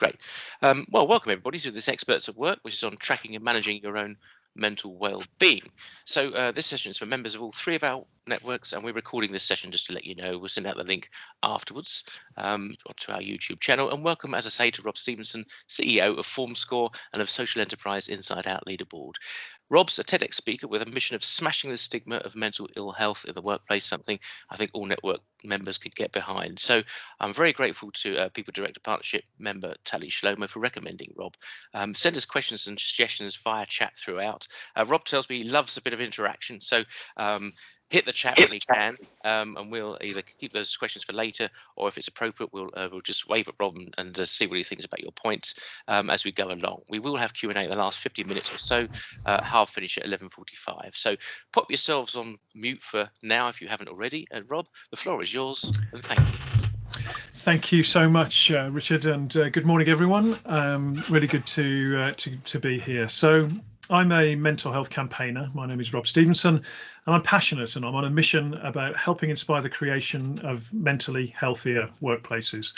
Great. Well, welcome everybody to this Experts at Work, which is on tracking and managing your own mental well-being. So this session is for members of all three of our networks, and we're recording this session just to let you know. We'll send out the link afterwards to our YouTube channel. And welcome, as I say, to Rob Stevenson, CEO of FormScore and of social enterprise InsideOut LeaderBoard. Rob's a TEDx speaker with a mission of smashing the stigma of mental ill health in the workplace, something I think all network members could get behind. So I'm very grateful to People Director Partnership member Tali Shlomo for recommending Rob. Send us questions and suggestions via chat throughout. Rob tells me he loves a bit of interaction, so hit the chat when he can, and we'll either keep those questions for later, or if it's appropriate, we'll just wave at Rob and see what he thinks about your points as we go along. We will have Q&A in the last 50 minutes or so. Half finish at 11:45. So pop yourselves on mute for now if you haven't already. And Rob, the floor is yours, and thank you. Thank you so much, Richard, and good morning, everyone. Really good to be here. So I'm a mental health campaigner. My name is Rob Stevenson, and I'm passionate, and I'm on a mission about helping inspire the creation of mentally healthier workplaces.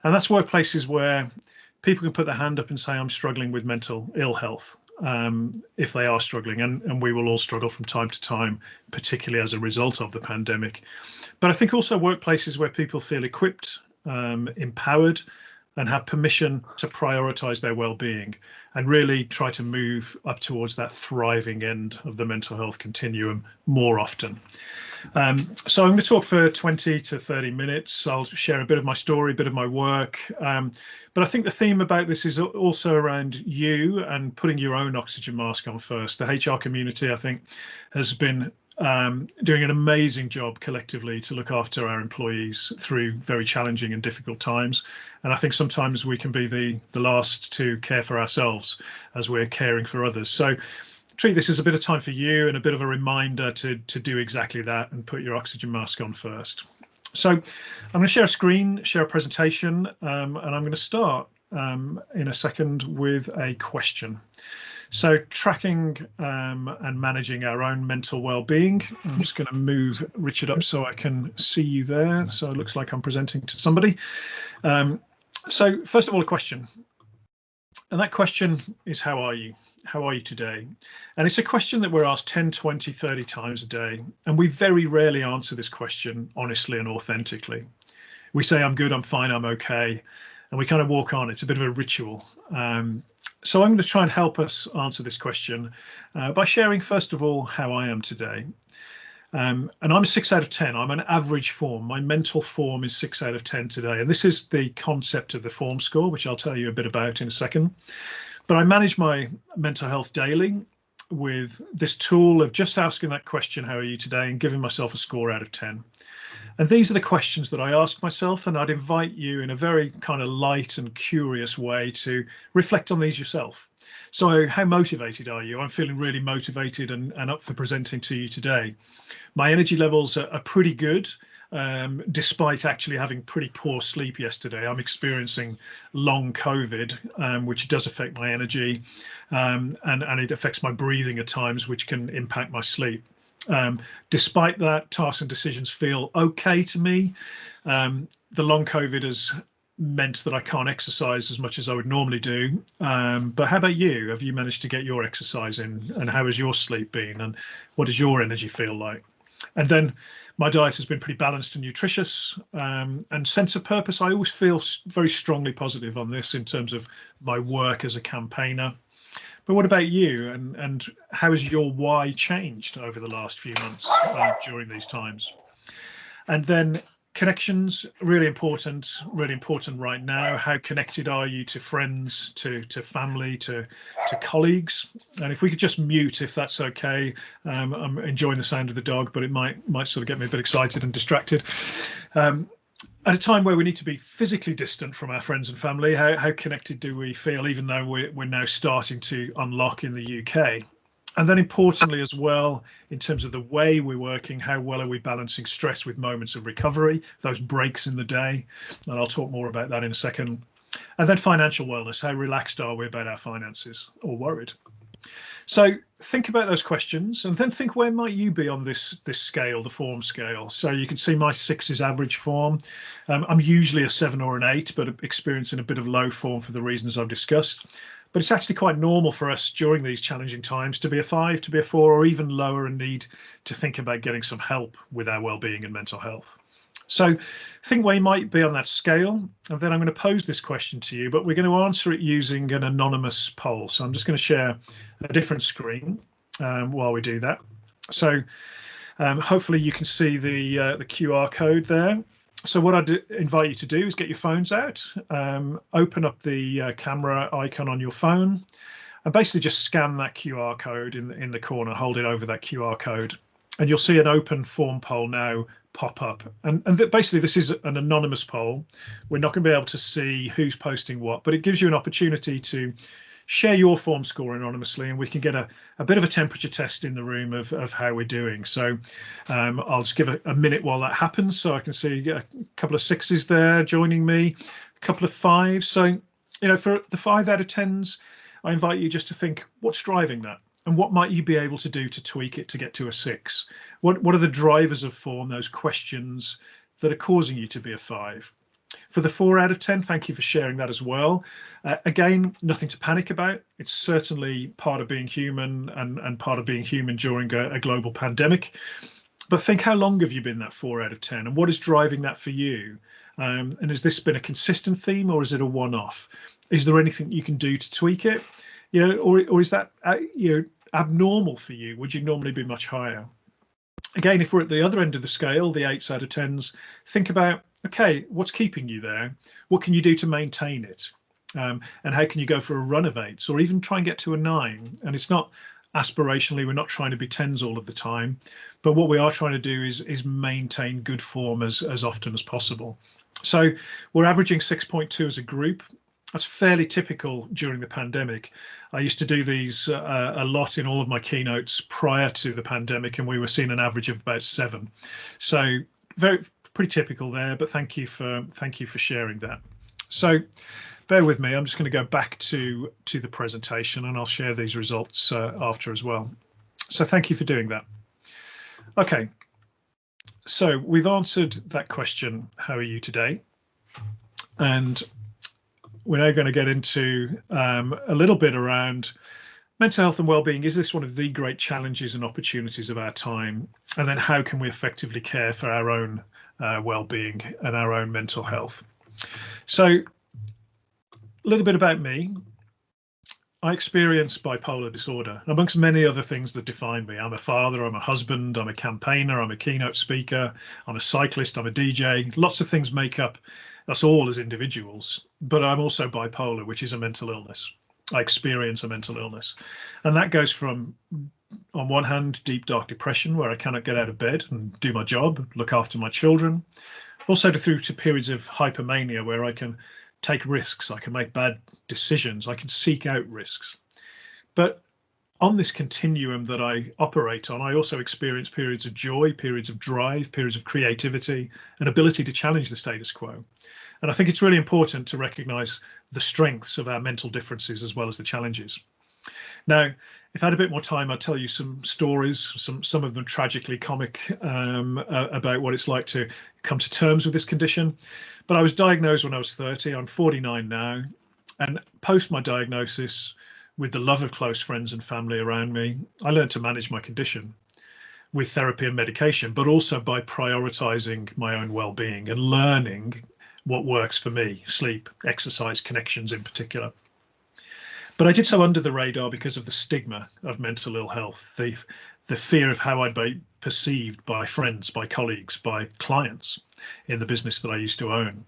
And that's workplaces where people can put their hand up and say, I'm struggling with mental ill health. If they are struggling, and we will all struggle from time to time, particularly as a result of the pandemic. But I think also workplaces where people feel equipped, empowered, and have permission to prioritize their well-being and really try to move up towards that thriving end of the mental health continuum more often. So I'm going to talk for 20 to 30 minutes. I'll share a bit of my story, a bit of my work. But I think the theme about this is also around you and putting your own oxygen mask on first. The HR community, I think, has been doing an amazing job collectively to look after our employees through very challenging and difficult times. And I think sometimes we can be the last to care for ourselves as we're caring for others. So treat this as a bit of time for you and a bit of a reminder to do exactly that and put your oxygen mask on first. So I'm going to share a screen, share a presentation, and I'm going to start in a second with a question. So tracking and managing our own mental well-being. I'm just going to move Richard up so I can see you there. So it looks like I'm presenting to somebody. So first of all, a question. And that question is, how are you? How are you today? And it's a question that we're asked 10, 20, 30 times a day. And we very rarely answer this question honestly and authentically. We say, I'm good, I'm fine, I'm okay. And we kind of walk on. It's a bit of a ritual. So I'm going to try and help us answer this question by sharing, first of all, how I am today. And I'm a 6 out of 10. I'm an average form. My mental form is 6 out of 10 today. And this is the concept of the FormScore, which I'll tell you a bit about in a second. But I manage my mental health daily with this tool of just asking that question, how are you today, and giving myself a score out of 10. And these are the questions that I ask myself, and I'd invite you in a very kind of light and curious way to reflect on these yourself. So how motivated are you? I'm feeling really motivated and up for presenting to you today. My energy levels are pretty good, despite actually having pretty poor sleep yesterday. I'm experiencing long COVID, which does affect my energy, and it affects my breathing at times, which can impact my sleep. Despite that, tasks and decisions feel okay to me. The long COVID has meant that I can't exercise as much as I would normally do. But how about you? Have you managed to get your exercise in? And how has your sleep been? And what does your energy feel like? And then my diet has been pretty balanced and nutritious, and sense of purpose. I always feel very strongly positive on this in terms of my work as a campaigner. But what about you, and how has your why changed over the last few months during these times? And then connections, really important right now. How connected are you to friends, to family, to colleagues? And if we could just mute, if that's okay. I'm enjoying the sound of the dog, but it might sort of get me a bit excited and distracted. At a time where we need to be physically distant from our friends and family, how connected do we feel, even though we're now starting to unlock in the UK? And then importantly as well, in terms of the way we're working, how well are we balancing stress with moments of recovery, those breaks in the day? And I'll talk more about that in a second. And then financial wellness, how relaxed are we about our finances, or worried? So think about those questions and then think, where might you be on this scale, the form scale? So you can see my 6 is average form. I'm usually a 7 or an 8, but experiencing a bit of low form for the reasons I've discussed. But it's actually quite normal for us during these challenging times to be a 5, to be a 4, or even lower, and need to think about getting some help with our well-being and mental health. So think where you might be on that scale, and then I'm going to pose this question to you, but we're going to answer it using an anonymous poll. So I'm just going to share a different screen while we do that. So hopefully you can see the QR code there. So what I'd invite you to do is get your phones out, open up the camera icon on your phone, and basically just scan that QR code in the corner, hold it over that QR code, and you'll see an open form poll now pop up. And basically this is an anonymous poll. We're not going to be able to see who's posting what, but it gives you an opportunity to share your form score anonymously, and we can get a bit of a temperature test in the room of how we're doing. So I'll just give a minute while that happens, so I can see a couple of 6s there joining me, a couple of 5s. So, for the 5 out of 10s, I invite you just to think, what's driving that? And what might you be able to do to tweak it to get to a 6? What are the drivers of form, those questions that are causing you to be a 5? For the 4 out of 10, thank you for sharing that as well. Again, nothing to panic about. It's certainly part of being human and part of being human during a global pandemic. But think, how long have you been that 4 out of 10? And what is driving that for you? And has this been a consistent theme, or is it a one-off? Is there anything you can do to tweak it? Or is that abnormal for you? Would you normally be much higher? Again, if we're at the other end of the scale, the 8s out of 10s, think about, okay, what's keeping you there? What can you do to maintain it? And how can you go for a run of 8s, or even try and get to a 9? And it's not aspirationally, we're not trying to be 10s all of the time, but what we are trying to do is maintain good form as often as possible. So we're averaging 6.2 as a group. That's fairly typical during the pandemic. I used to do these a lot in all of my keynotes prior to the pandemic, and we were seeing an average of about 7. So pretty typical there, but thank you for sharing that. So bear with me, I'm just going to go back to the presentation, and I'll share these results after as well. So thank you for doing that. Okay, so we've answered that question, how are you today? And we're now going to get into a little bit around mental health and well-being. Is this one of the great challenges and opportunities of our time? And then how can we effectively care for our own well-being and our own mental health? So a little bit about me. I experience bipolar disorder, amongst many other things that define me. I'm a father, I'm a husband, I'm a campaigner, I'm a keynote speaker, I'm a cyclist, I'm a DJ. Lots of things make up us all as individuals, but I'm also bipolar, which is a mental illness. I experience a mental illness. And that goes from, on one hand, deep, dark depression, where I cannot get out of bed and do my job, look after my children, also through to periods of hypomania, where I can take risks, I can make bad decisions, I can seek out risks. But on this continuum that I operate on, I also experience periods of joy, periods of drive, periods of creativity, and ability to challenge the status quo. And I think it's really important to recognize the strengths of our mental differences as well as the challenges. Now, if I had a bit more time, I'd tell you some stories, some of them tragically comic, about what it's like to come to terms with this condition. But I was diagnosed when I was 30. I'm 49 now. And post my diagnosis, with the love of close friends and family around me, I learned to manage my condition with therapy and medication, but also by prioritizing my own well-being and learning what works for me: sleep, exercise, connections in particular. But I did so under the radar because of the stigma of mental ill health, the fear of how I'd be perceived by friends, by colleagues, by clients in the business that I used to own.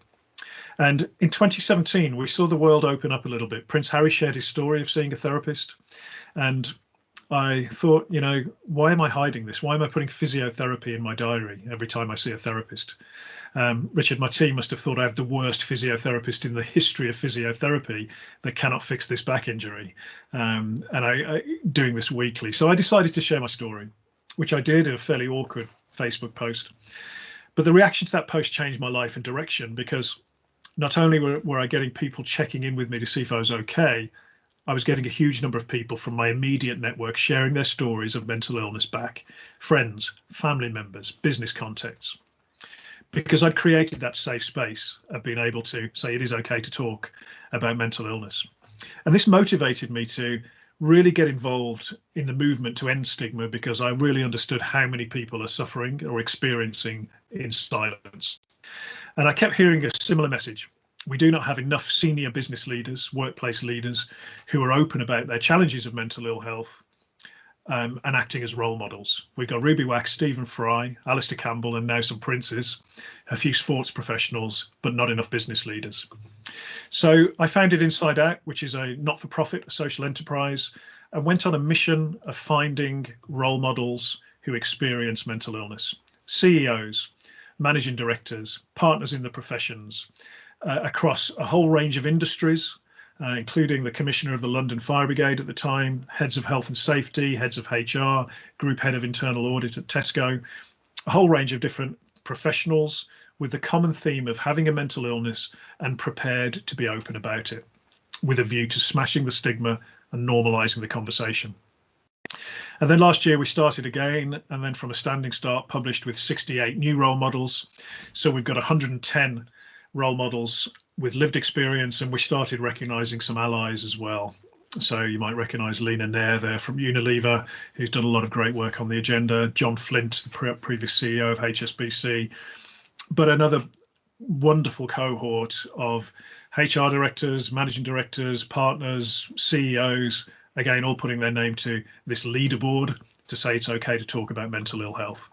And in 2017, we saw the world open up a little bit. Prince Harry shared his story of seeing a therapist. And I thought, why am I hiding this? Why am I putting physiotherapy in my diary every time I see a therapist? Richard, my team must have thought I have the worst physiotherapist in the history of physiotherapy that cannot fix this back injury. And I doing this weekly. So I decided to share my story, which I did in a fairly awkward Facebook post. But the reaction to that post changed my life and direction, because not only were I getting people checking in with me to see if I was okay, I was getting a huge number of people from my immediate network sharing their stories of mental illness back, friends, family members, business contacts, because I'd created that safe space of being able to say it is okay to talk about mental illness. And this motivated me to really get involved in the movement to end stigma, because I really understood how many people are suffering or experiencing in silence. And I kept hearing a similar message. We do not have enough senior business leaders, workplace leaders, who are open about their challenges of mental ill health and acting as role models. We've got Ruby Wax, Stephen Fry, Alistair Campbell, and now some princes, a few sports professionals, but not enough business leaders. So I founded InsideOut, which is a not-for-profit social enterprise, and went on a mission of finding role models who experience mental illness, CEOs, managing directors, partners in the professions, across a whole range of industries, including the Commissioner of the London Fire Brigade at the time, heads of health and safety, heads of HR, group head of internal audit at Tesco, a whole range of different professionals with the common theme of having a mental illness and prepared to be open about it, with a view to smashing the stigma and normalising the conversation. And then last year we started again, and then from a standing start published with 68 new role models. So we've got 110 role models with lived experience, and we started recognising some allies as well. So you might recognise Lena Nair there from Unilever, who's done a lot of great work on the agenda, John Flint, the previous CEO of HSBC, but another wonderful cohort of HR directors, managing directors, partners, CEOs, again, all putting their name to this LeaderBoard to say it's okay to talk about mental ill health.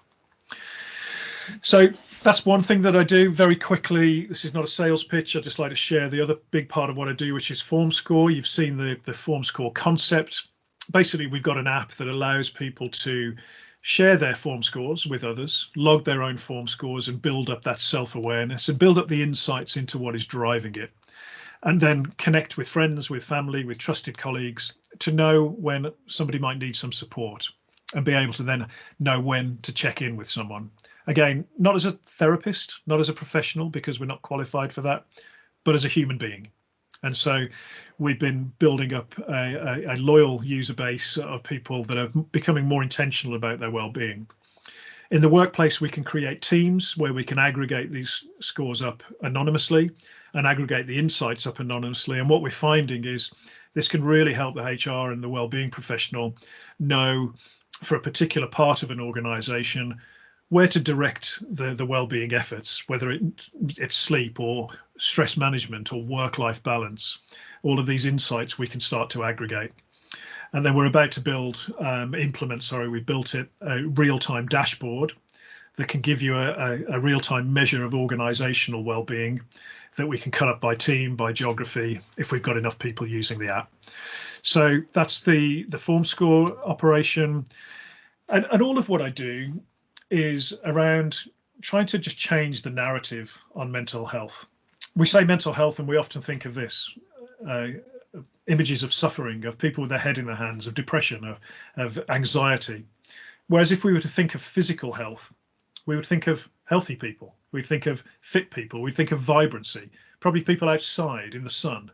So that's one thing that I do very quickly. This is not a sales pitch. I'd just like to share the other big part of what I do, which is FormScore. You've seen the FormScore concept. Basically, we've got an app that allows people to share their form scores with others, log their own form scores, and build up that self-awareness and build up the insights into what is driving it. And then connect with friends, with family, with trusted colleagues to know when somebody might need some support, and be able to then know when to check in with someone. Again, not as a therapist, not as a professional, because we're not qualified for that, but as a human being. And so we've been building up a loyal user base of people that are becoming more intentional about their well-being. In the workplace, we can create teams where we can aggregate these scores up anonymously and aggregate the insights up anonymously. And what we're finding is this can really help the HR and the well-being professional know, for a particular part of an organization, where to direct the well-being efforts, whether it's sleep or stress management or work-life balance. All of these insights we can start to aggregate. And then we're about to we built it, a real-time dashboard that can give you a real-time measure of organizational well-being that we can cut up by team, by geography, if we've got enough people using the app. So that's the FormScore operation. And all of what I do is around trying to just change the narrative on mental health. We say mental health and we often think of this, images of suffering, of people with their head in their hands, of depression, of anxiety. Whereas if we were to think of physical health, we would think of healthy people, we'd think of fit people, we'd think of vibrancy, probably people outside in the sun,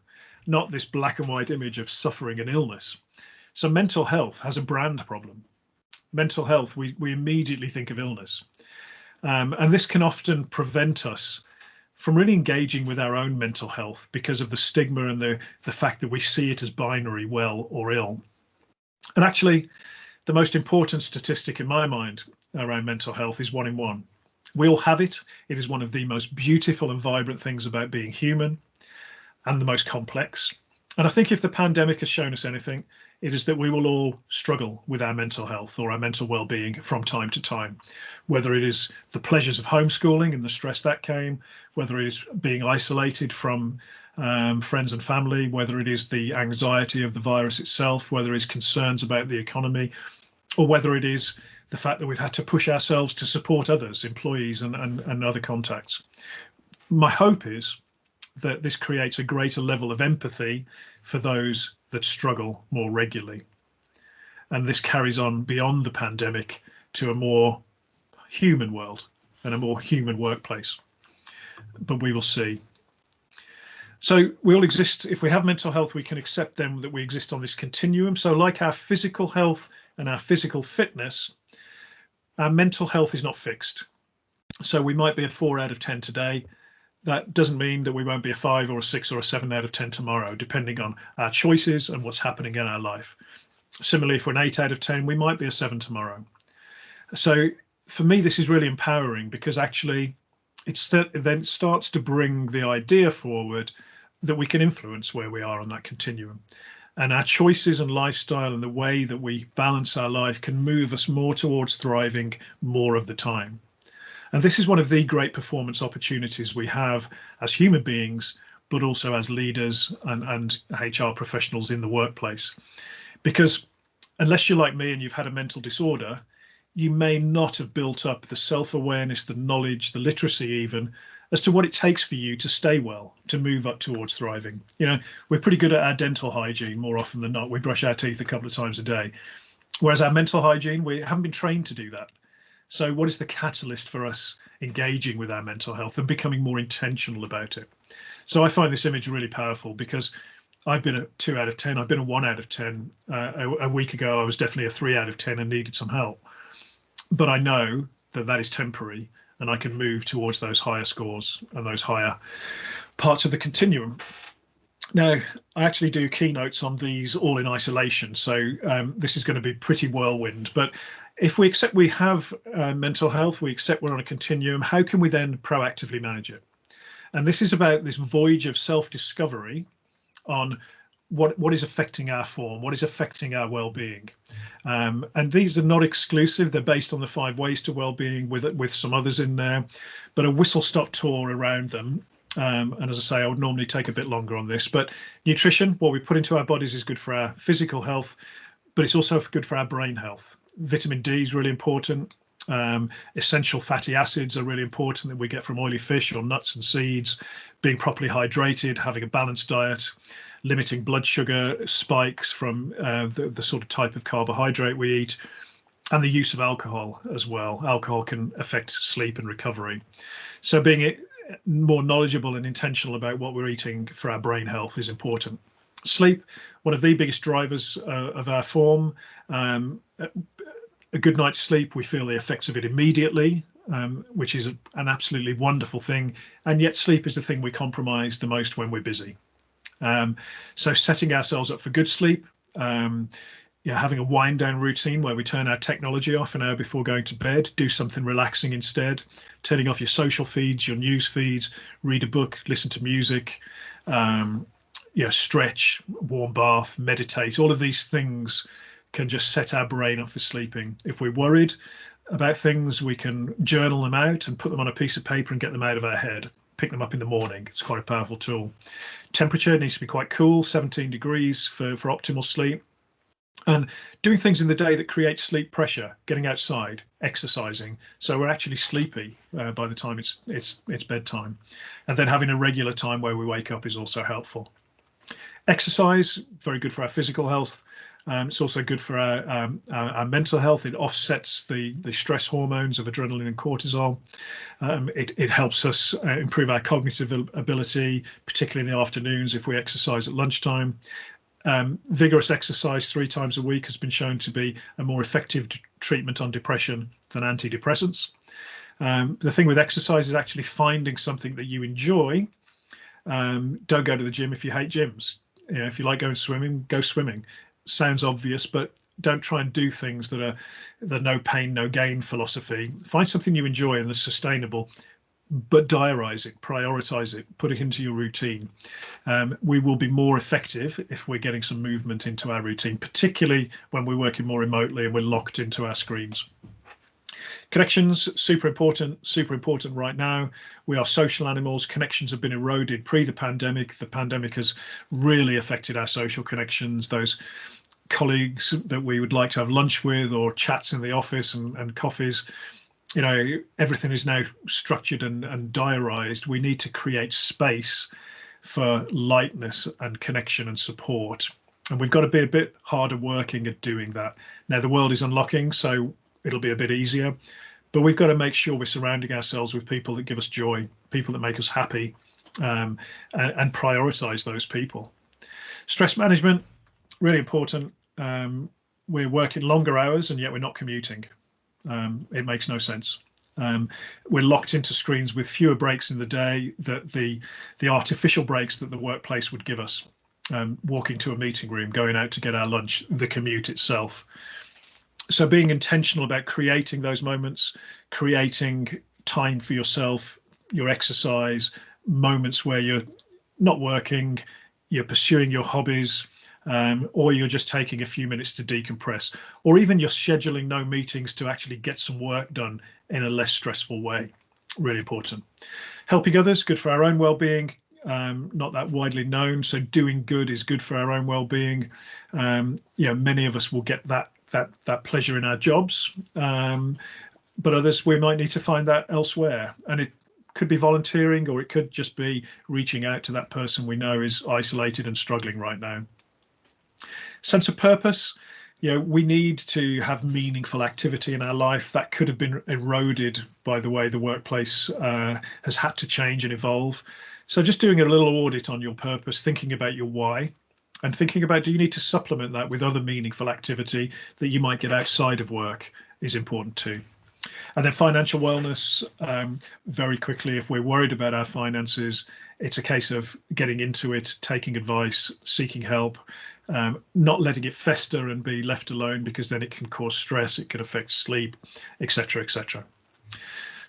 not this black and white image of suffering and illness. So mental health has a brand problem. Mental health, we immediately think of illness. And this can often prevent us from really engaging with our own mental health because of the stigma and the fact that we see it as binary, well or ill. And actually, the most important statistic in my mind around mental health is 1 in 1. We all have it. It is one of the most beautiful and vibrant things about being human, and the most complex. And I think if the pandemic has shown us anything, it is that we will all struggle with our mental health or our mental well-being from time to time, whether it is the pleasures of homeschooling and the stress that came, whether it is being isolated from friends and family, whether it is the anxiety of the virus itself, whether it's concerns about the economy, or whether it is the fact that we've had to push ourselves to support others, employees and other contacts. My hope is that this creates a greater level of empathy for those that struggle more regularly. And this carries on beyond the pandemic to a more human world and a more human workplace. But we will see. So we all exist. If we have mental health, we can accept them that we exist on this continuum. So like our physical health and our physical fitness, our mental health is not fixed. So we might be a 4 out of 10 today. That doesn't mean that we won't be a 5 or a 6 or a 7 out of 10 tomorrow, depending on our choices and what's happening in our life. Similarly, if we're an 8 out of 10, we might be a 7 tomorrow. So for me, this is really empowering, because actually it then starts to bring the idea forward that we can influence where we are on that continuum. And our choices and lifestyle and the way that we balance our life can move us more towards thriving more of the time. And this is one of the great performance opportunities we have as human beings, but also as leaders and HR professionals in the workplace. Because unless you're like me and you've had a mental disorder, you may not have built up the self-awareness, the knowledge, the literacy even, as to what it takes for you to stay well, to move up towards thriving. You know, we're pretty good at our dental hygiene more often than not. We brush our teeth a couple of times a day. Whereas our mental hygiene, we haven't been trained to do that. So what is the catalyst for us engaging with our mental health and becoming more intentional about it? So I find this image really powerful, because I've been a 2 out of 10. I've been a 1 out of 10. A week ago, I was definitely a 3 out of 10 and needed some help. But I know that that is temporary, and I can move towards those higher scores and those higher parts of the continuum. Now, I actually do keynotes on these all in isolation, so this is going to be pretty whirlwind. But if we accept we have mental health, we accept we're on a continuum, how can we then proactively manage it? And this is about this voyage of self-discovery on what is affecting our form, what is affecting our well-being. And these are not exclusive. They're based on the 5 ways to well-being with some others in there, but a whistle-stop tour around them. And as I say, I would normally take a bit longer on this, but nutrition, what we put into our bodies, is good for our physical health, but it's also good for our brain health. Vitamin D is really important. Essential fatty acids are really important that we get from oily fish or nuts and seeds. Being properly hydrated, having a balanced diet, limiting blood sugar spikes from the sort of type of carbohydrate we eat, and the use of alcohol as well. Alcohol can affect sleep and recovery. So being more knowledgeable and intentional about what we're eating for our brain health is important. Sleep, one of the biggest drivers of our form. A good night's sleep, we feel the effects of it immediately, which is an absolutely wonderful thing. And yet sleep is the thing we compromise the most when we're busy. So setting ourselves up for good sleep, having a wind down routine where we turn our technology off an hour before going to bed, do something relaxing instead, turning off your social feeds, your news feeds, read a book, listen to music, stretch, warm bath, meditate. All of these things can just set our brain up for sleeping. If we're worried about things, we can journal them out and put them on a piece of paper and get them out of our head. Pick them up in the morning. It's quite a powerful tool. Temperature needs to be quite cool, 17 degrees for optimal sleep. And doing things in the day that create sleep pressure, getting outside, exercising, so we're actually sleepy by the time it's bedtime. And then having a regular time where we wake up is also helpful. Exercise, very good for our physical health. It's also good for our mental health. It offsets the stress hormones of adrenaline and cortisol. It helps us improve our cognitive ability, particularly in the afternoons if we exercise at lunchtime. Vigorous exercise 3 times a week has been shown to be a more effective treatment on depression than antidepressants. The thing with exercise is actually finding something that you enjoy. Don't go to the gym if you hate gyms. If you like going swimming, go swimming. Sounds obvious, but don't try and do things that are the no pain, no gain philosophy. Find something you enjoy and that's sustainable, but diarize it, prioritize it, put it into your routine. We will be more effective if we're getting some movement into our routine, particularly when we're working more remotely and we're locked into our screens. Connections, super important right now. We are social animals. Connections have been eroded pre the pandemic. The pandemic has really affected our social connections, those colleagues that we would like to have lunch with or chats in the office and coffees. Everything is now structured and diarized. We need to create space for lightness and connection and support. And we've got to be a bit harder working at doing that. Now, the world is unlocking, so it'll be a bit easier, but we've got to make sure we're surrounding ourselves with people that give us joy, people that make us happy, and prioritize those people. Stress management, really important. We're working longer hours and yet we're not commuting. It makes no sense. We're locked into screens with fewer breaks in the day, that the artificial breaks that the workplace would give us. Walking to a meeting room, going out to get our lunch, the commute itself. So being intentional about creating those moments, creating time for yourself, your exercise, moments where you're not working, you're pursuing your hobbies, or you're just taking a few minutes to decompress, or even you're scheduling no meetings to actually get some work done in a less stressful way. Really important. Helping others, good for our own well-being. Not that widely known, so doing good is good for our own well-being. Many of us will get that pleasure in our jobs, but others, we might need to find that elsewhere, and it could be volunteering, or it could just be reaching out to that person we know is isolated and struggling right now. Sense of purpose. We need to have meaningful activity in our life. That could have been eroded by the way the workplace has had to change and evolve. So just doing a little audit on your purpose, thinking about your why, and thinking about, do you need to supplement that with other meaningful activity that you might get outside of work, is important too. And then financial wellness, very quickly, if we're worried about our finances, it's a case of getting into it, taking advice, seeking help, not letting it fester and be left alone, because then it can cause stress, it can affect sleep, etc., etc.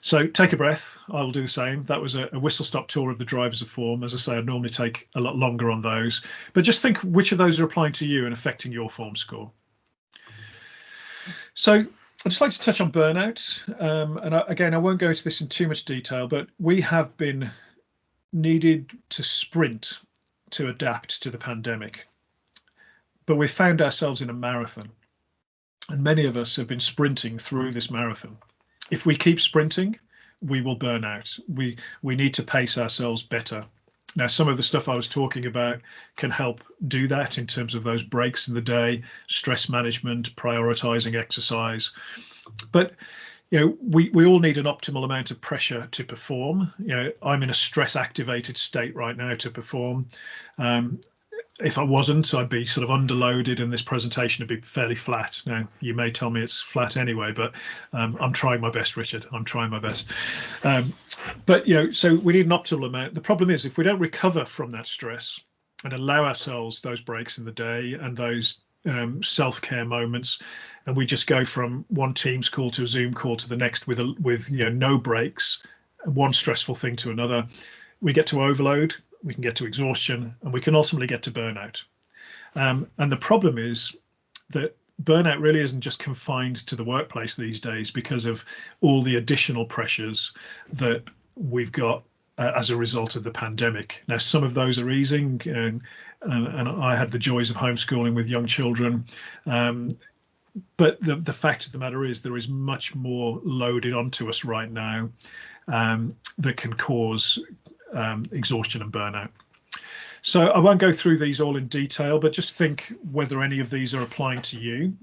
So take a breath. I will do the same. That was a whistle-stop tour of the drivers of form. As I say, I'd normally take a lot longer on those, but just think which of those are applying to you and affecting your form score. So I'd just like to touch on burnout. Again, I won't go into this in too much detail, but we have been needed to sprint to adapt to the pandemic. But we found ourselves in a marathon, and many of us have been sprinting through this marathon. If we keep sprinting, we will burn out. We need to pace ourselves better. Now, some of the stuff I was talking about can help do that in terms of those breaks in the day, stress management, prioritizing exercise. But we all need an optimal amount of pressure to perform. I'm in a stress activated state right now to perform. If I wasn't, I'd be sort of underloaded and this presentation would be fairly flat. Now, you may tell me it's flat anyway, but I'm trying my best, Richard. I'm trying my best. So we need an optimal amount. The problem is, if we don't recover from that stress and allow ourselves those breaks in the day and those self-care moments, and we just go from one Teams call to a Zoom call to the next with no breaks, one stressful thing to another, we get to overload. We can get to exhaustion, and we can ultimately get to burnout. And the problem is that burnout really isn't just confined to the workplace these days, because of all the additional pressures that we've got as a result of the pandemic. Now, some of those are easing, and I had the joys of homeschooling with young children. But the fact of the matter is, there is much more loaded onto us right now that can cause exhaustion and burnout. So I won't go through these all in detail, but just think whether any of these are applying to you.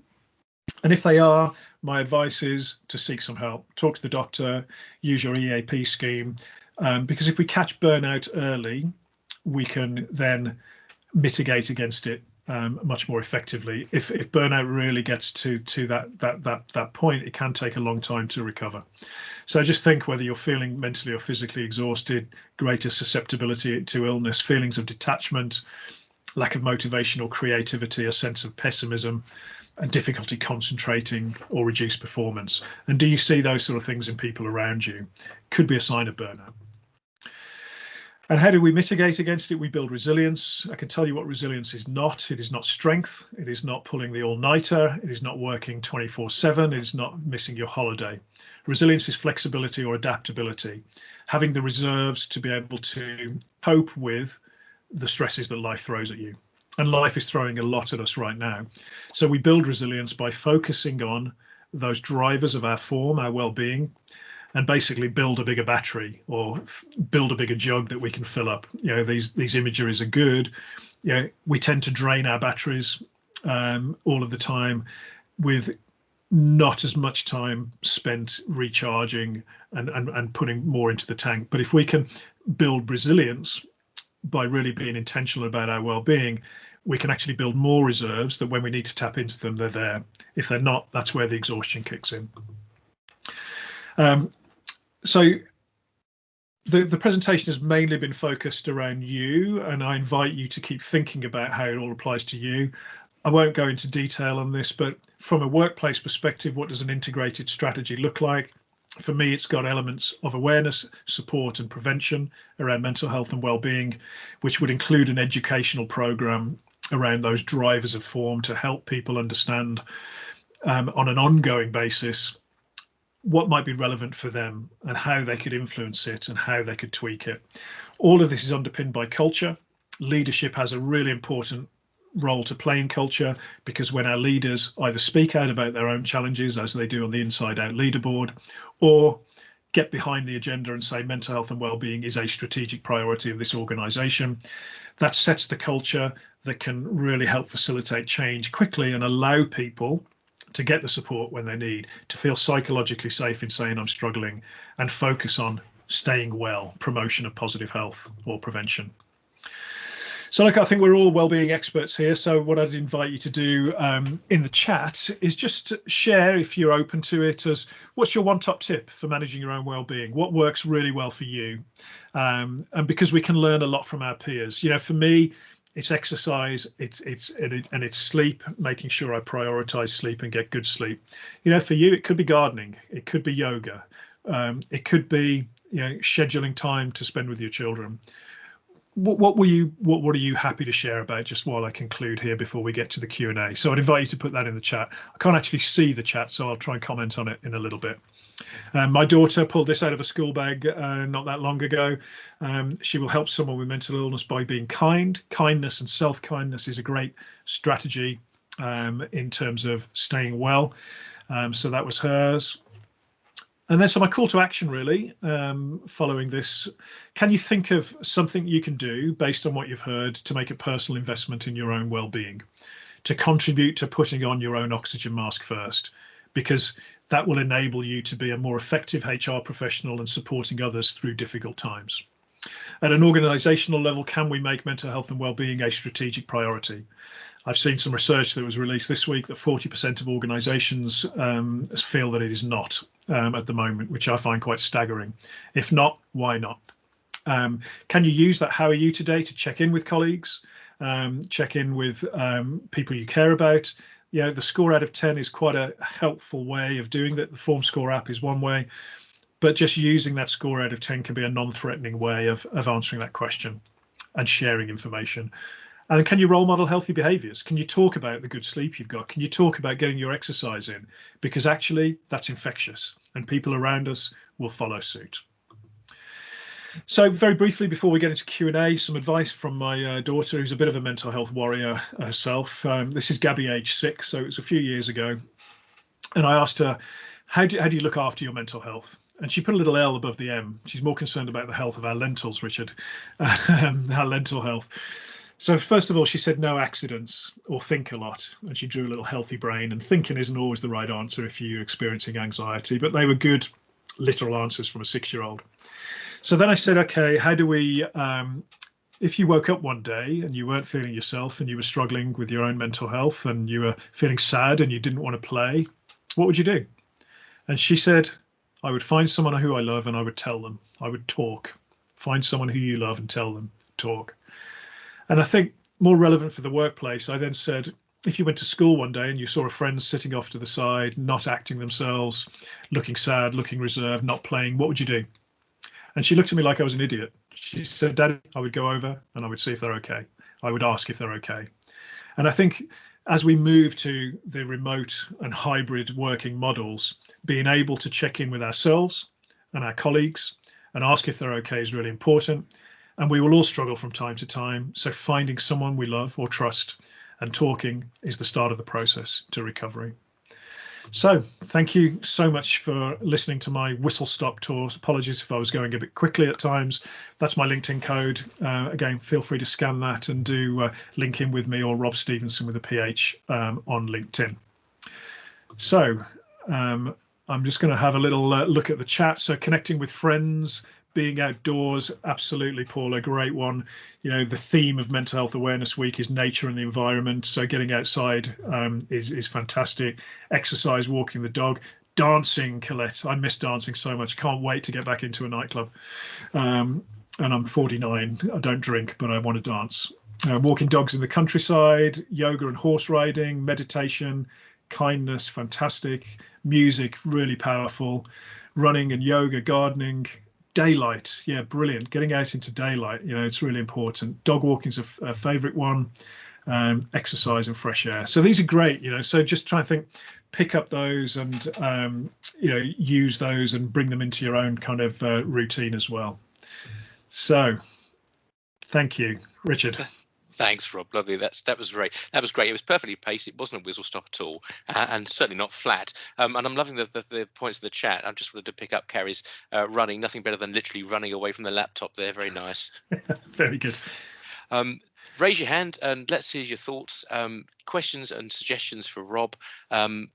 And if they are, my advice is to seek some help. Talk to the doctor, use your EAP scheme, because if we catch burnout early, we can then mitigate against it much more effectively. If burnout really gets to that point, it can take a long time to recover. So just think whether you're feeling mentally or physically exhausted, greater susceptibility to illness, feelings of detachment, lack of motivation or creativity, a sense of pessimism, and difficulty concentrating or reduced performance. And do you see those sort of things in people around you? Could be a sign of burnout. And how do we mitigate against it? We build resilience. I can tell you what resilience is not. It is not strength. It is not pulling the all-nighter. It is not working 24/7. It is not missing your holiday. Resilience is flexibility or adaptability, having the reserves to be able to cope with the stresses that life throws at you. And life is throwing a lot at us right now. So we build resilience by focusing on those drivers of our form, our well-being, and basically build a bigger battery, or build a bigger jug that we can fill up. These imageries are good. We tend to drain our batteries all of the time with not as much time spent recharging and putting more into the tank. But if we can build resilience by really being intentional about our well-being, we can actually build more reserves that when we need to tap into them, they're there. If they're not, that's where the exhaustion kicks in. So the presentation has mainly been focused around you, and I invite you to keep thinking about how it all applies to you. I won't go into detail on this, but from a workplace perspective, what does an integrated strategy look like? For me, it's got elements of awareness, support and prevention around mental health and well-being, which would include an educational program around those drivers of form to help people understand on an ongoing basis what might be relevant for them and how they could influence it and how they could tweak it. All of this is underpinned by culture. Leadership has a really important role to play in culture, because when our leaders either speak out about their own challenges, as they do on the InsideOut LeaderBoard, or get behind the agenda and say mental health and well-being is a strategic priority of this organization, that sets the culture that can really help facilitate change quickly and allow people to get the support when they need, to feel psychologically safe in saying I'm struggling, and focus on staying well, promotion of positive health or prevention. So look, I think we're all wellbeing experts here. So what I'd invite you to do in the chat is just share, if you're open to it, as what's your one top tip for managing your own wellbeing? What works really well for you? And because we can learn a lot from our peers. You know, for me, it's exercise, it's sleep, making sure I prioritize sleep and get good sleep. You know, for you, it could be gardening, it could be yoga, it could be, you know, scheduling time to spend with your children. What are you happy to share about, just while I conclude here before we get to the Q&A? So I'd invite you to put that in the chat. I can't actually see the chat, so I'll try and comment on it in a little bit. My daughter pulled this out of a school bag not that long ago. She will help someone with mental illness by being kind. Kindness and self-kindness is a great strategy in terms of staying well. So that was hers. And then, so my call to action really, following this, can you think of something you can do based on what you've heard to make a personal investment in your own well-being, to contribute to putting on your own oxygen mask first, because that will enable you to be a more effective HR professional and supporting others through difficult times. At an organizational level, can we make mental health and well-being a strategic priority? I've seen some research that was released this week that 40% of organizations feel that it is not at the moment, which I find quite staggering. If not, why not? Can you use that "how are you today" to check in with colleagues, check in with people you care about? You know, the score out of 10 is quite a helpful way of doing that. The FormScore app is one way, but just using that score out of 10 can be a non-threatening way of answering that question and sharing information. And can you role model healthy behaviors? Can you talk about the good sleep you've got? Can you talk about getting your exercise in? Because actually that's infectious and people around us will follow suit. So very briefly, before we get into Q&A, some advice from my daughter, who's a bit of a mental health warrior herself. This is Gabby, age 6, so it was a few years ago. And I asked her, how do you look after your mental health? And she put a little L above the M. She's more concerned about the health of our lentils, Richard, our lentil health. So first of all, she said no accidents or think a lot. And she drew a little healthy brain. And thinking isn't always the right answer if you're experiencing anxiety, but they were good literal answers from a 6-year-old. So then I said, okay, how do we, if you woke up one day and you weren't feeling yourself and you were struggling with your own mental health and you were feeling sad and you didn't want to play, what would you do? And she said, I would find someone who I love and I would tell them. I would talk. Find someone who you love and tell them. Talk. And I think more relevant for the workplace, I then said, if you went to school one day and you saw a friend sitting off to the side, not acting themselves, looking sad, looking reserved, not playing, what would you do? And she looked at me like I was an idiot. She said, Daddy, I would go over and I would see if they're okay. I would ask if they're okay. And I think as we move to the remote and hybrid working models, being able to check in with ourselves and our colleagues and ask if they're okay is really important. And we will all struggle from time to time. So finding someone we love or trust and talking is the start of the process to recovery. So thank you so much for listening to my whistle-stop tour. Apologies if I was going a bit quickly at times. That's my LinkedIn code. Again, feel free to scan that and do link in with me or Rob Stevenson with a PH on LinkedIn. So I'm just going to have a little look at the chat. So connecting with friends, being outdoors, absolutely, Paula, great one. The theme of Mental Health Awareness Week is nature and the environment. So getting outside is fantastic. Exercise, walking the dog, dancing, Colette. I miss dancing so much. Can't wait to get back into a nightclub. And I'm 49. I don't drink, but I want to dance. Walking dogs in the countryside, yoga and horse riding, meditation, kindness, fantastic. Music, really powerful. Running and yoga, gardening. Daylight, yeah, brilliant. Getting out into daylight, it's really important. Dog walking's a favorite one. Exercise and fresh air. So these are great, so just try and think, pick up those and, use those and bring them into your own kind of routine as well. So thank you, Richard. Thanks, Rob. Lovely. That was great. That was great. It was perfectly paced. It wasn't a whistle stop at all, and certainly not flat. And I'm loving the points in the chat. I just wanted to pick up Carrie's running. Nothing better than literally running away from the laptop there. Very nice. Very good. Raise your hand and let's hear your thoughts, questions and suggestions for Rob.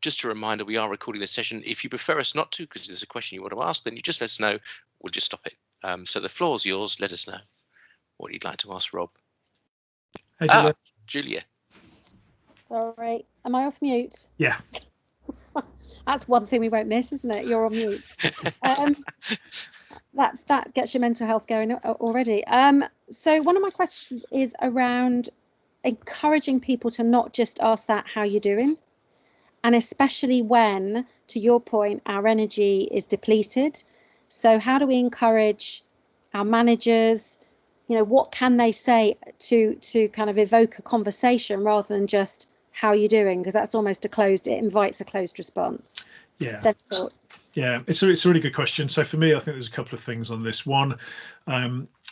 Just a reminder, we are recording this session. If you prefer us not to, because there's a question you want to ask, then you just let us know. We'll just stop it. So the floor's yours. Let us know what you'd like to ask Rob. Hey, Julia. Julia. Sorry, am I off mute? Yeah. That's one thing we won't miss, isn't it? You're on mute. That gets your mental health going already. So one of my questions is around encouraging people to not just ask that how you're doing, and especially when, to your point, our energy is depleted. So how do we encourage our managers? What can they say to kind of evoke a conversation rather than just how you're doing? Because that's almost it invites a closed response. Yeah. Yeah, it's a really good question. So for me, I think there's a couple of things on this. One,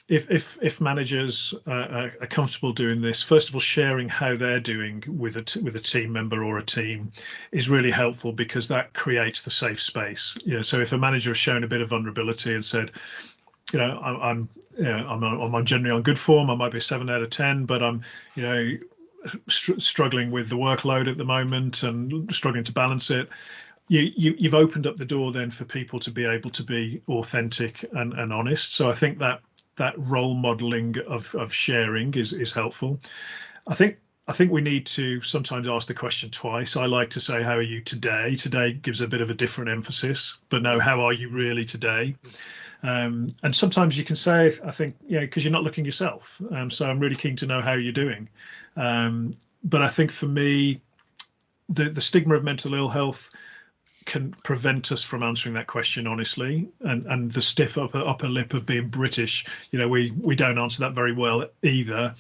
if managers are comfortable doing this, first of all, sharing how they're doing with a team member or a team is really helpful, because that creates the safe space. So if a manager has shown a bit of vulnerability and said, I'm generally on good form, I might be a 7 out of 10, but I'm struggling with the workload at the moment and struggling to balance it. You've opened up the door then for people to be able to be authentic and honest. So I think that role modeling of sharing is helpful. I think we need to sometimes ask the question twice. I like to say, how are you today? Today gives a bit of a different emphasis, but no, how are you really today? And sometimes you can say, I think, because you're not looking yourself. So I'm really keen to know how you're doing. But I think for me, the stigma of mental ill health can prevent us from answering that question honestly, and the stiff upper lip of being British, we don't answer that very well either.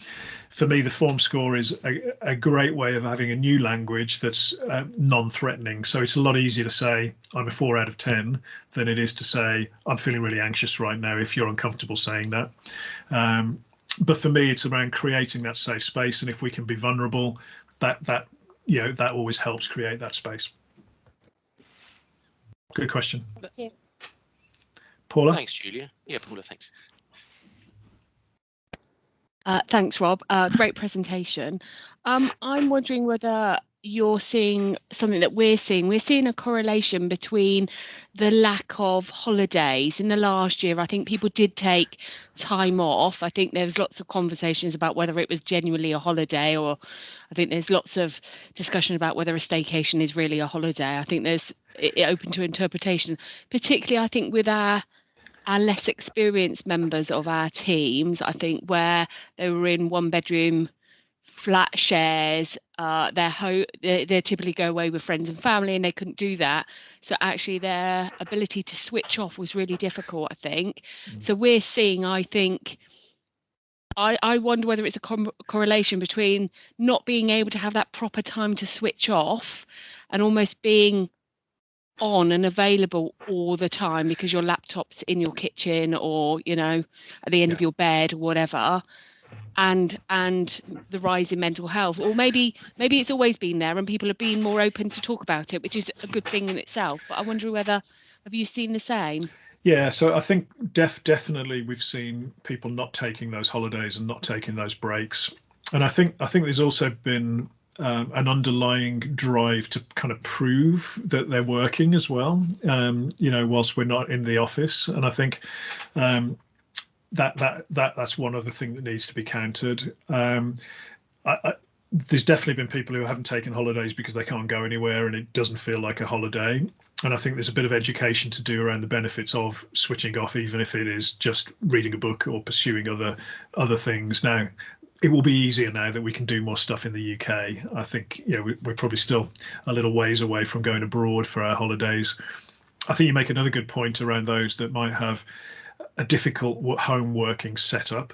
For me, the FormScore is a great way of having a new language that's non-threatening. So it's a lot easier to say I'm a 4 out of 10 than it is to say I'm feeling really anxious right now, if you're uncomfortable saying that. But for me, it's around creating that safe space, and if we can be vulnerable, that always helps create that space. Good question. Thank you. Paula? Thanks, Julia. Yeah, Paula, thanks. Thanks, Rob. Great presentation. I'm wondering whether you're seeing something that we're seeing. We're seeing a correlation between the lack of holidays. In the last year, I think people did take time off. I think there was lots of conversations about whether it was genuinely a holiday, or I think there's lots of discussion about whether a staycation is really a holiday. I think there's it open to interpretation, particularly I think with our less experienced members of our teams. I think where they were in 1-bedroom flat shares, they typically go away with friends and family, and they couldn't do that. So actually their ability to switch off was really difficult, I think. So we're seeing, I think, I wonder whether it's a correlation between not being able to have that proper time to switch off and almost being on and available all the time because your laptop's in your kitchen or at the end of your bed or whatever, and the rise in mental health. Or maybe it's always been there and people have been more open to talk about it, which is a good thing in itself. But I wonder whether, have you seen the same? Yeah, so I think definitely we've seen people not taking those holidays and not taking those breaks. And I think there's also been an underlying drive to kind of prove that they're working as well, whilst we're not in the office. And I think that's one other thing that needs to be countered. There's definitely been people who haven't taken holidays because they can't go anywhere and it doesn't feel like a holiday. And I think there's a bit of education to do around the benefits of switching off, even if it is just reading a book or pursuing other things. Now, it will be easier now that we can do more stuff in the UK. I think we're probably still a little ways away from going abroad for our holidays. I think you make another good point around those that might have a difficult home working setup.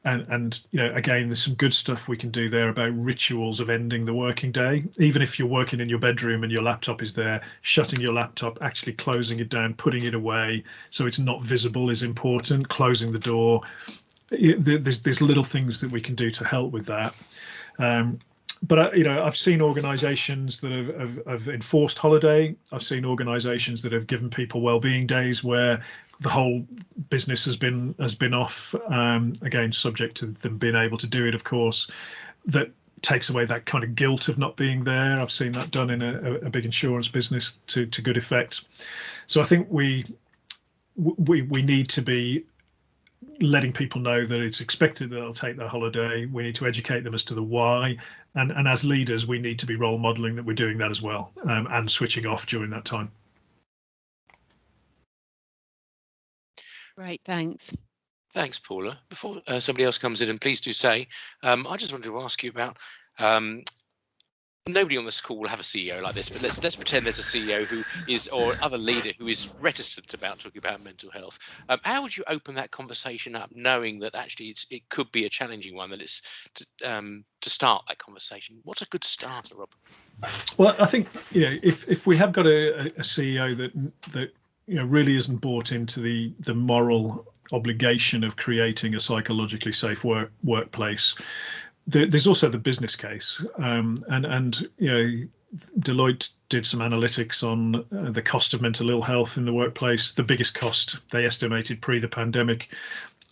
And again, there's some good stuff we can do there about rituals of ending the working day. Even if you're working in your bedroom and your laptop is there, shutting your laptop, actually closing it down, putting it away so it's not visible is important. Closing the door. There's little things that we can do to help with that. But I've seen organisations that have enforced holiday. I've seen organisations that have given people wellbeing days where the whole business has been off. Again, subject to them being able to do it, of course. That takes away that kind of guilt of not being there. I've seen that done in a big insurance business to good effect. So I think we need to be letting people know that it's expected that they'll take their holiday. We need to educate them as to the why, and as leaders we need to be role modeling that we're doing that as well, and switching off during that time. Great, thanks. Thanks, Paula. Before somebody else comes in, and please do say, I just wanted to ask you about, nobody on this call will have a CEO like this, but let's pretend there's a CEO who is, or other leader who is reticent about talking about mental health. How would you open that conversation up, knowing that actually it could be a challenging one, that it's to start that conversation? What's a good starter, Rob? Well, I think if we have got a CEO that really isn't bought into the moral obligation of creating a psychologically safe workplace, there's also the business case, and Deloitte did some analytics on the cost of mental ill health in the workplace. The biggest cost they estimated pre the pandemic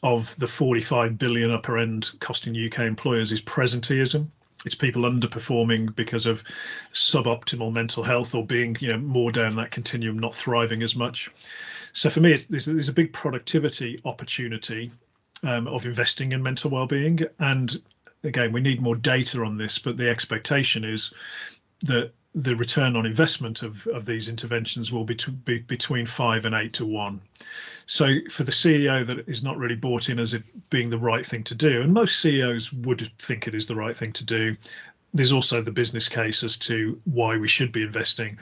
of the 45 billion upper end costing UK employers is presenteeism. It's people underperforming because of suboptimal mental health, or being more down that continuum, not thriving as much. So for me, there's a big productivity opportunity of investing in mental well-being. And again, we need more data on this, but the expectation is that the return on investment of these interventions will be between 5 and 8 to 1. So for the CEO that is not really bought in as it being the right thing to do, and most CEOs would think it is the right thing to do, there's also the business case as to why we should be investing.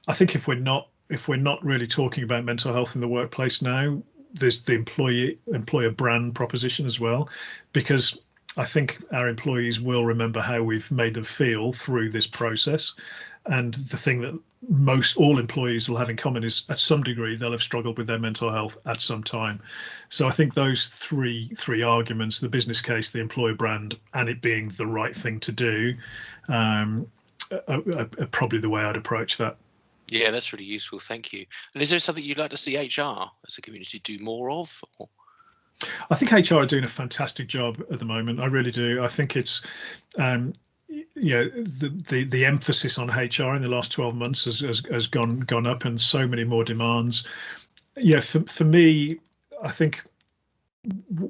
I think if we're not really talking about mental health in the workplace now, there's the employer brand proposition as well, because I think our employees will remember how we've made them feel through this process. And the thing that all employees will have in common is, at some degree, they'll have struggled with their mental health at some time. So I think those three arguments, the business case, the employer brand, and it being the right thing to do, are probably the way I'd approach that. Yeah, that's really useful. Thank you. And is there something you'd like to see HR as a community do more of? Or? I think HR are doing a fantastic job at the moment. I really do. I think it's, the emphasis on HR in the last 12 months has gone up, and so many more demands. Yeah, for me, I think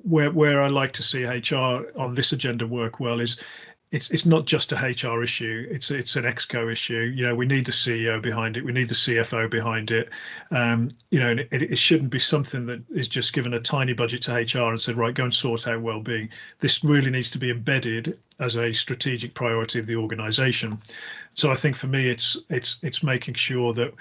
where I like to see HR on this agenda work well is it's not just a HR issue. It's an ExCo issue. We need the CEO behind it. We need the CFO behind it. And it shouldn't be something that is just given a tiny budget to HR and said, right, go and sort out well-being. This really needs to be embedded as a strategic priority of the organisation. So I think for me, it's making sure that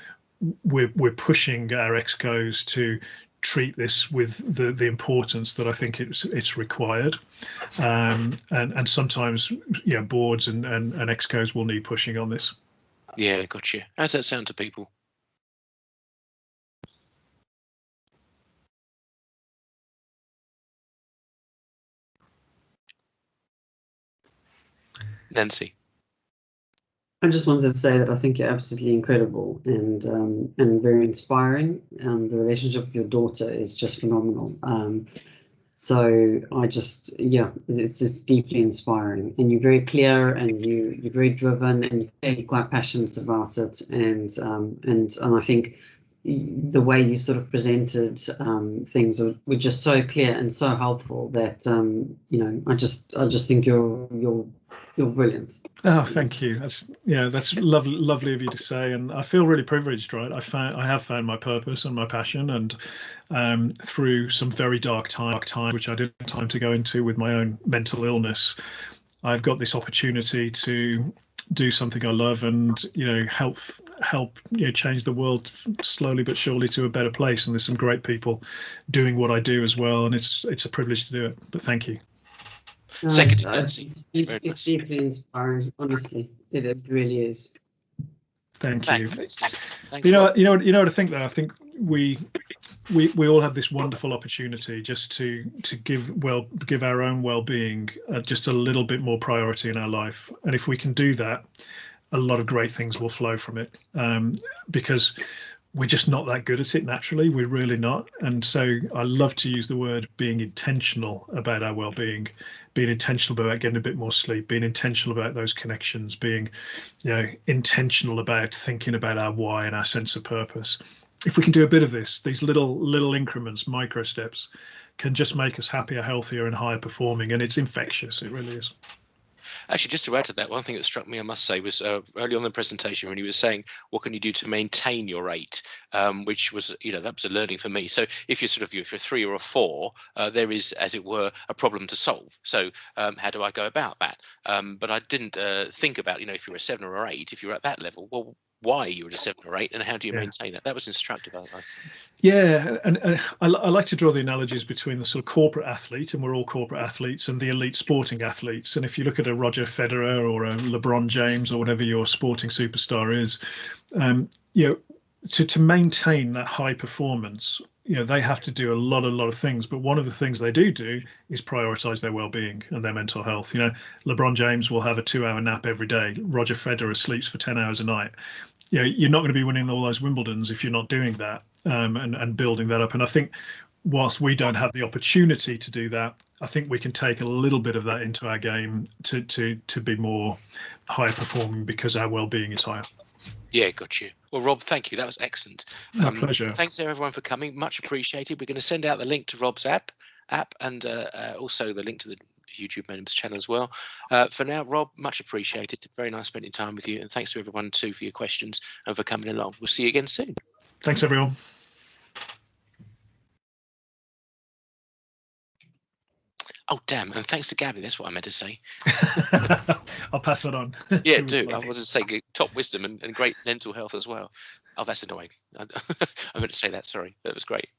we're pushing our ExCos to treat this with the importance that I think it's required, and sometimes boards and ExCos will need pushing on this. Yeah, gotcha. How's that sound to people? Nancy. I just wanted to say that I think you're absolutely incredible and very inspiring. The relationship with your daughter is just phenomenal. So I just, yeah, it's just deeply inspiring, and you're very clear, and you're very driven, and you're clearly quite passionate about it, and I think the way you sort of presented things were just so clear and so helpful that I just think you're brilliant. Oh, thank you. That's lovely of you to say, and I feel really privileged. Right, I have found my purpose and my passion, and through some very dark time, which I didn't have time to go into with my own mental illness, I've got this opportunity to do something I love, and help change the world slowly but surely to a better place. And there's some great people doing what I do as well, and it's a privilege to do it. But thank you. Second, it's deeply inspiring. Honestly, it really is. Thank you. Thanks, you know what I think though. I think we all have this wonderful opportunity just to give our own well-being just a little bit more priority in our life, and if we can do that, a lot of great things will flow from it, because we're just not that good at it naturally. We're really not. And so I love to use the word being intentional about our well-being, being intentional about getting a bit more sleep, being intentional about those connections, being intentional about thinking about our why and our sense of purpose. If we can do a bit of this, these little increments, micro steps, can just make us happier, healthier, and higher performing. And it's infectious. It really is. Actually, just to add to that, one thing that struck me, I must say, was early on in the presentation when he was saying, what can you do to maintain your rate, which was, that was a learning for me. So if you're if you're 3 or a 4, there is, as it were, a problem to solve. So how do I go about that? But I didn't think about, if you're a 7 or 8, if you're at that level, well, why you're at a 7 or 8, and how do you maintain that? That was instructive. Yeah, and I like to draw the analogies between the sort of corporate athlete, and we're all corporate athletes, and the elite sporting athletes. And if you look at a Roger Federer or a LeBron James or whatever your sporting superstar is, to maintain that high performance, they have to do a lot of things. But one of the things they do is prioritize their well-being and their mental health. LeBron James will have a 2-hour nap every day. Roger Federer sleeps for 10 hours a night. You're not going to be winning all those Wimbledons if you're not doing that, and building that up. And I think whilst we don't have the opportunity to do that, I think we can take a little bit of that into our game to be more higher performing, because our well-being is higher. Yeah, got you. Well, Rob, thank you. That was excellent. My pleasure. Thanks everyone for coming. Much appreciated. We're going to send out the link to Rob's app, and also the link to the YouTube members channel as well. For now, Rob, much appreciated. Very nice spending time with you, and thanks to everyone too for your questions and for coming along. We'll see you again soon. Thanks everyone. Oh damn, and thanks to Gabby. That's what I meant to say. I'll pass that on. Yeah, do. I wanted to say top wisdom and great mental health as well. Oh, that's annoying. I meant to say that. Sorry, that was great.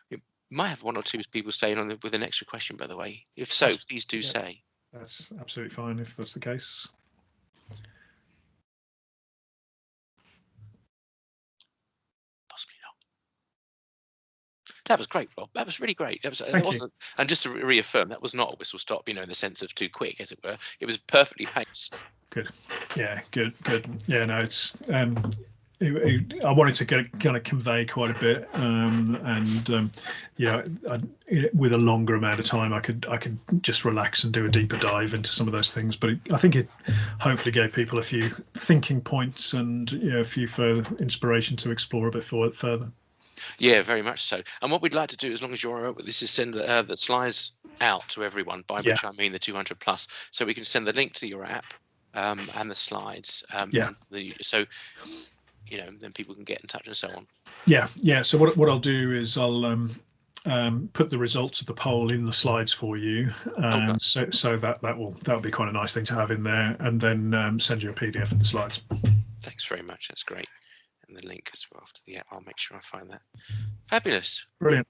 We might have 1 or 2 people staying on with an extra question, by the way. If so, please do say. That's absolutely fine if that's the case. Possibly not. That was great, Rob. That was really great. Thank you. And just to reaffirm, that was not a whistle stop, in the sense of too quick, as it were. It was perfectly paced. Good. Yeah, good. Yeah, no, it's I wanted to kind of convey quite a bit, with a longer amount of time, I could just relax and do a deeper dive into some of those things. But I think it hopefully gave people a few thinking points and a few further inspiration to explore a bit further. Yeah, very much so. And what we'd like to do, as long as you're all right with this, is send the slides out to everyone, by which I mean the 200 plus, so we can send the link to your app and the slides. Then people can get in touch and so on. Yeah. So what I'll do is I'll put the results of the poll in the slides for you, so that'll be quite a nice thing to have in there, and then send you a PDF of the slides. Thanks very much. That's great. And the link as well to the app. I'll make sure I find that. Fabulous. Brilliant.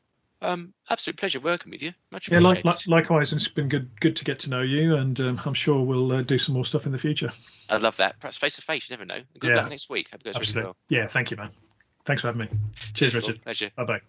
Absolute pleasure working with you. Much appreciated. Yeah, likewise. It's been good to get to know you, and I'm sure we'll do some more stuff in the future. I love that. Perhaps face to face. You never know. Good luck next week. Hope it goes really well. Yeah, thank you, man. Thanks for having me. Cheers, Richard. Pleasure. Bye-bye.